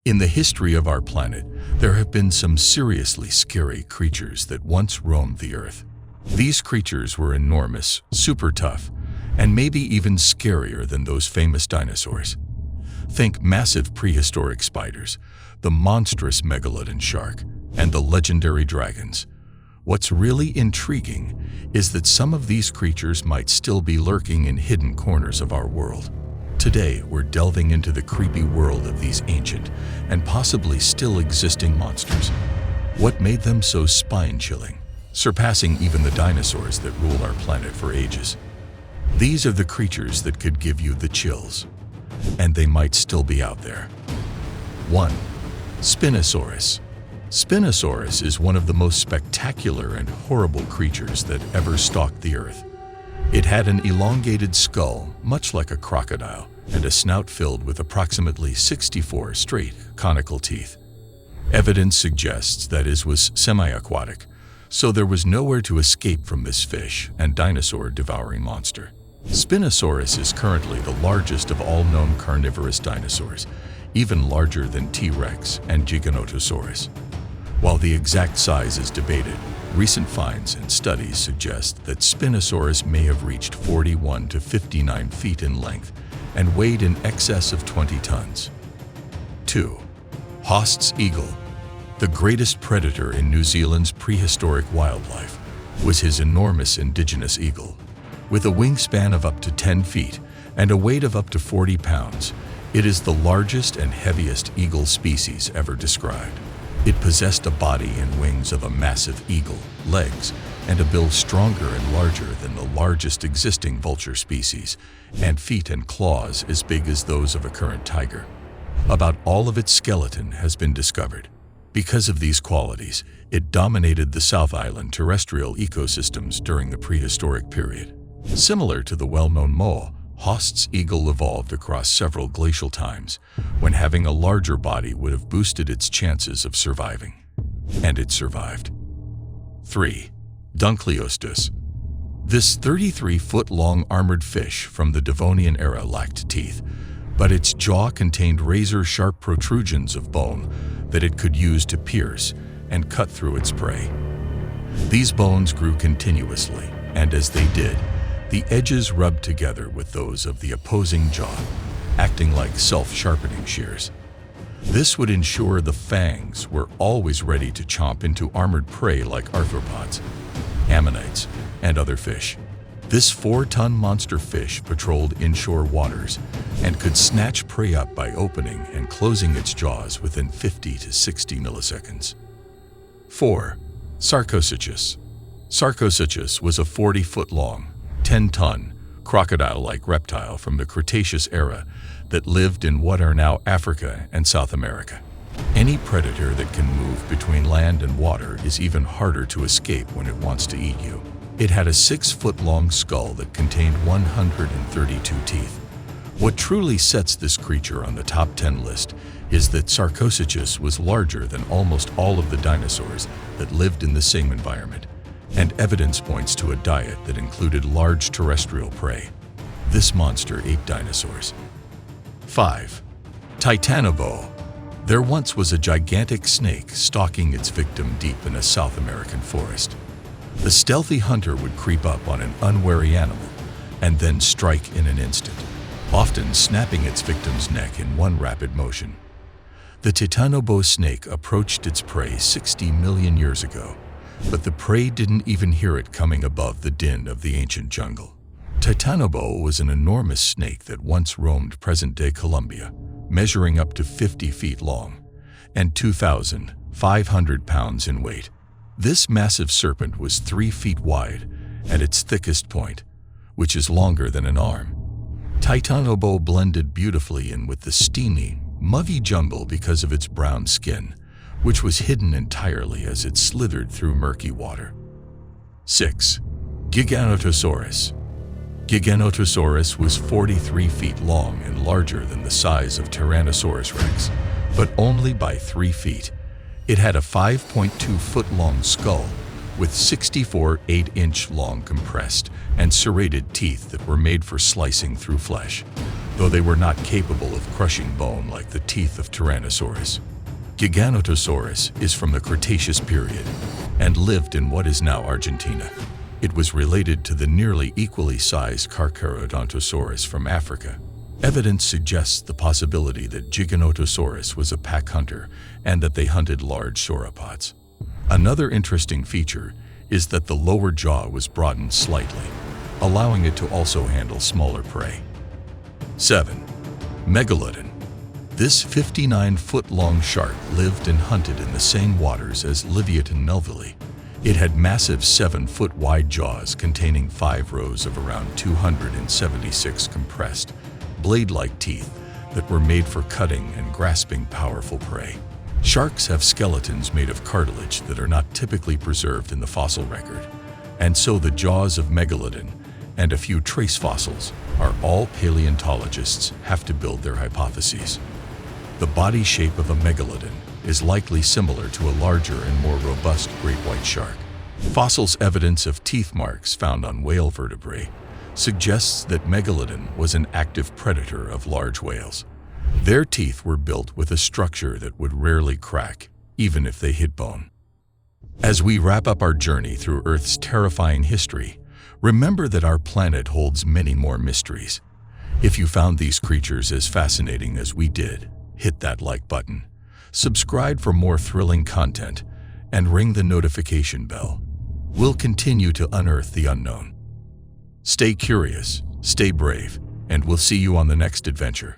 In the history of our planet, there have been some seriously scary creatures that once roamed the Earth. These creatures were enormous, super tough, and maybe even scarier than those famous dinosaurs. Think massive prehistoric spiders, the monstrous Megalodon shark, and the legendary dragons. What's really intriguing is that some of these creatures might still be lurking in hidden corners of our world. Today, we're delving into the creepy world of these ancient and possibly still existing monsters. What made them so spine-chilling, surpassing even the dinosaurs that rule our planet for ages? These are the creatures that could give you the chills, and they might still be out there. 1. Spinosaurus. Spinosaurus is one of the most spectacular and horrible creatures that ever stalked the Earth. It had an elongated skull, much like a crocodile, and a snout filled with approximately 64 straight, conical teeth. Evidence suggests that it was semi-aquatic, so there was nowhere to escape from this fish and dinosaur-devouring monster. Spinosaurus is currently the largest of all known carnivorous dinosaurs, even larger than T-Rex and Giganotosaurus. While the exact size is debated, recent finds and studies suggest that Spinosaurus may have reached 41 to 59 feet in length and weighed in excess of 20 tons. 2. Haast's eagle. The greatest predator in New Zealand's prehistoric wildlife was his enormous indigenous eagle. With a wingspan of up to 10 feet and a weight of up to 40 pounds, it is the largest and heaviest eagle species ever described. It possessed a body and wings of a massive eagle, legs, and a bill stronger and larger than the largest existing vulture species, and feet and claws as big as those of a current tiger. About all of its skeleton has been discovered. Because of these qualities, it dominated the South Island terrestrial ecosystems during the prehistoric period. Similar to the well-known moa, Haast's eagle evolved across several glacial times, when having a larger body would have boosted its chances of surviving. And it survived. 3. Dunkleosteus. This 33-foot-long armored fish from the Devonian era lacked teeth, but its jaw contained razor-sharp protrusions of bone that it could use to pierce and cut through its prey. These bones grew continuously, and as they did, the edges rubbed together with those of the opposing jaw, acting like self-sharpening shears. This would ensure the fangs were always ready to chomp into armored prey like arthropods, ammonites, and other fish. This 4-ton monster fish patrolled inshore waters and could snatch prey up by opening and closing its jaws within 50 to 60 milliseconds. 4. Sarcosuchus. Sarcosuchus was a 40-foot-long, 10-ton, crocodile-like reptile from the Cretaceous era that lived in what are now Africa and South America. Any predator that can move between land and water is even harder to escape when it wants to eat you. It had a 6-foot-long skull that contained 132 teeth. What truly sets this creature on the top 10 list is that Sarcosuchus was larger than almost all of the dinosaurs that lived in the same environment, and evidence points to a diet that included large terrestrial prey. This monster ate dinosaurs. 5. Titanoboa. There once was a gigantic snake stalking its victim deep in a South American forest. The stealthy hunter would creep up on an unwary animal and then strike in an instant, often snapping its victim's neck in one rapid motion. The Titanoboa snake approached its prey 60 million years ago, but the prey didn't even hear it coming above the din of the ancient jungle. Titanoboa was an enormous snake that once roamed present-day Colombia, measuring up to 50 feet long and 2,500 pounds in weight. This massive serpent was 3 feet wide at its thickest point, which is longer than an arm. Titanoboa blended beautifully in with the steamy, muggy jungle because of its brown skin, which was hidden entirely as it slithered through murky water. 6. Giganotosaurus. Giganotosaurus was 43 feet long and larger than the size of Tyrannosaurus rex, but only by 3 feet. It had a 5.2-foot-long skull with 64 8-inch long compressed and serrated teeth that were made for slicing through flesh. though they were not capable of crushing bone like the teeth of Tyrannosaurus. Giganotosaurus is from the Cretaceous period and lived in what is now Argentina. It was related to the nearly equally sized Carcharodontosaurus from Africa. Evidence suggests the possibility that Giganotosaurus was a pack hunter and that they hunted large sauropods. Another interesting feature is that the lower jaw was broadened slightly, allowing it to also handle smaller prey. 7. Megalodon. This 59-foot-long shark lived and hunted in the same waters as Leviathan Melville. It had massive 7-foot-wide jaws containing 5 rows of around 276 compressed, blade-like teeth that were made for cutting and grasping powerful prey. Sharks have skeletons made of cartilage that are not typically preserved in the fossil record, and so the jaws of Megalodon and a few trace fossils are all paleontologists have to build their hypotheses. The body shape of a megalodon is likely similar to a larger and more robust great white shark. Fossils evidence of teeth marks found on whale vertebrae suggests that Megalodon was an active predator of large whales. Their teeth were built with a structure that would rarely crack, even if they hit bone. As we wrap up our journey through Earth's terrifying history, remember that our planet holds many more mysteries. If you found these creatures as fascinating as we did, hit that like button, subscribe for more thrilling content, and ring the notification bell. We'll continue to unearth the unknown. Stay curious, stay brave, and we'll see you on the next adventure.